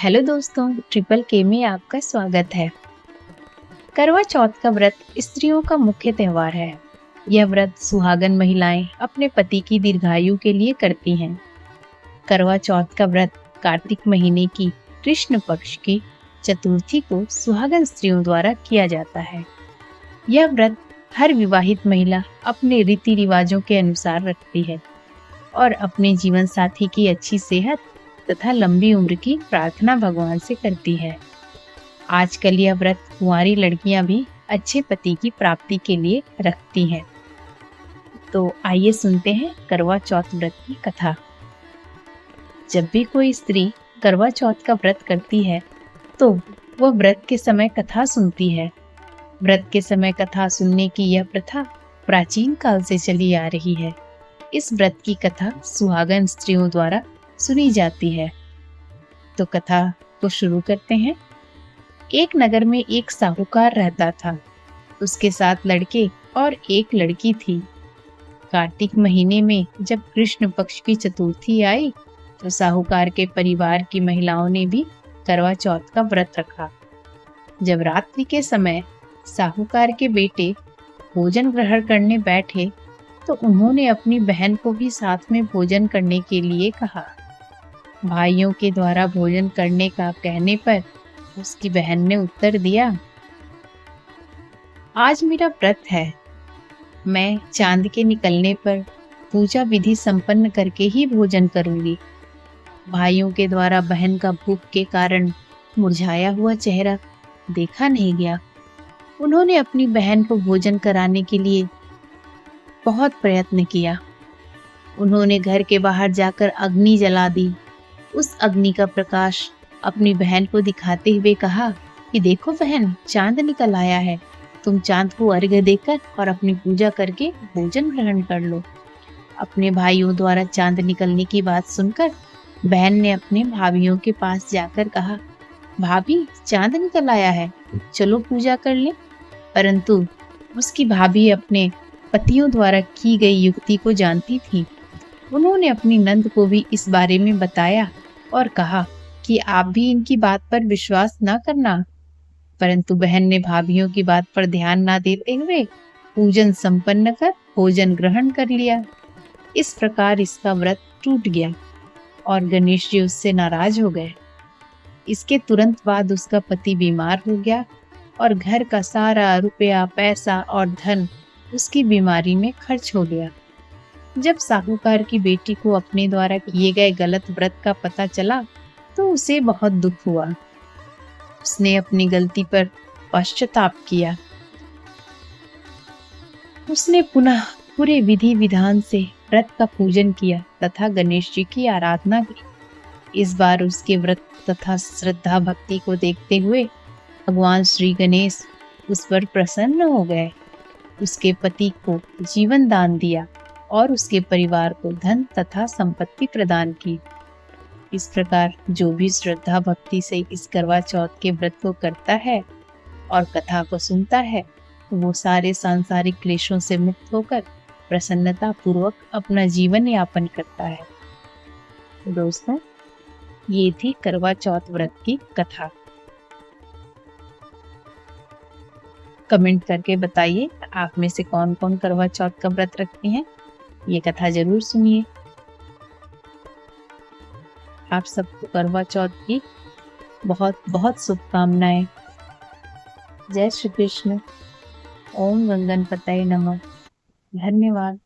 Hello दोस्तों, triple के में आपका स्वागत है। करवा चौथ का व्रत स्त्रियों का मुख्य त्योहार है। यह व्रत सुहागन महिलाएं अपने पति की दीर्घायु के लिए करती हैं। करवा चौथ का व्रत कार्तिक महीने की कृष्ण पक्ष की चतुर्थी को सुहागन स्त्रियों द्वारा किया जाता है। यह व्रत हर विवाहित महिला अपने रीति रिवाजों के अनुसार रखती है और अपने जीवन साथी की अच्छी सेहत तथा लंबी उम्र की प्रार्थना भगवान से करती है। आजकल यह व्रत कुंवारी लड़कियां भी अच्छे पति की प्राप्ति के लिए रखती हैं। तो आइए सुनते हैं करवा चौथ व्रत की कथा। जब भी कोई स्त्री करवा चौथ का व्रत करती है तो वह व्रत के समय कथा सुनती है। व्रत के समय कथा सुनने की यह प्रथा प्राचीन काल से चली आ रही है। इस व्रत की कथा सुहागन स्त्रियों द्वारा सुनी जाती है। तो कथा को शुरू करते हैं। एक नगर में एक साहूकार रहता था। उसके 7 लड़के और एक लड़की थी। कार्तिक महीने में जब कृष्ण पक्ष की चतुर्थी आई तो साहूकार के परिवार की महिलाओं ने भी करवा चौथ का व्रत रखा। जब रात्रि के समय साहूकार के बेटे भोजन ग्रहण करने बैठे तो उन्होंने अपनी बहन को भी साथ में भोजन करने के लिए कहा। भाइयों के द्वारा भोजन करने का कहने पर उसकी बहन ने उत्तर दिया, आज मेरा व्रत है, मैं चांद के निकलने पर पूजा विधि संपन्न करके ही भोजन करूंगी। भाइयों के द्वारा बहन का भूख के कारण मुरझाया हुआ चेहरा देखा नहीं गया। उन्होंने अपनी बहन को भोजन कराने के लिए बहुत प्रयत्न किया। उन्होंने घर के बाहर जाकर अग्नि जला दी। उस अग्नि का प्रकाश अपनी बहन को दिखाते हुए कहा कि देखो बहन, चांद निकल आया है, तुम चांद को अर्घ्य देकर और अपनी पूजा करके भोजन ग्रहण कर लो। अपने भाइयों द्वारा चांद निकलने की बात सुनकर बहन ने अपने भाभियों के पास जाकर कहा, भाभी, चांद निकल आया है, चलो पूजा कर लें। परंतु उसकी भाभी अपने पतियों द्वारा की गई युक्ति को जानती थी। उन्होंने अपनी नंद को भी इस बारे में बताया और कहा कि आप भी इनकी बात पर विश्वास न करना। परंतु बहन ने भाभियों की बात पर ध्यान न देते हुए पूजन संपन्न कर भोजन ग्रहण कर लिया। इस प्रकार इसका व्रत टूट गया और गणेश जी उससे नाराज हो गए। इसके तुरंत बाद उसका पति बीमार हो गया और घर का सारा रुपया, पैसा और धन उसकी बीमारी में खर्च हो गया। जब साहूकार की बेटी को अपने द्वारा किए गए गलत व्रत का पता चला तो उसे बहुत दुख हुआ। उसने अपनी गलती पर पश्चाताप किया। उसने पुनः पूरे विधि विधान से व्रत का पूजन किया तथा गणेश जी की आराधना की। इस बार उसके व्रत तथा श्रद्धा भक्ति को देखते हुए भगवान श्री गणेश उस पर प्रसन्न हो गए। उसके पति को जीवन दान दिया और उसके परिवार को धन तथा संपत्ति प्रदान की। इस प्रकार जो भी श्रद्धा भक्ति से इस करवा चौथ के व्रत को करता है और कथा को सुनता है, वो सारे सांसारिक क्लेशों से मुक्त होकर प्रसन्नता पूर्वक अपना जीवन यापन करता है। दोस्तों, ये थी करवा चौथ व्रत की कथा। कमेंट करके बताइए आप में से कौन कौन करवा चौथ का व्रत रखते हैं। ये कथा जरूर सुनिए। आप सबको करवा चौथ की बहुत बहुत शुभकामनाएं। जय श्री कृष्ण। ओम गंगनपतये नमः। धन्यवाद।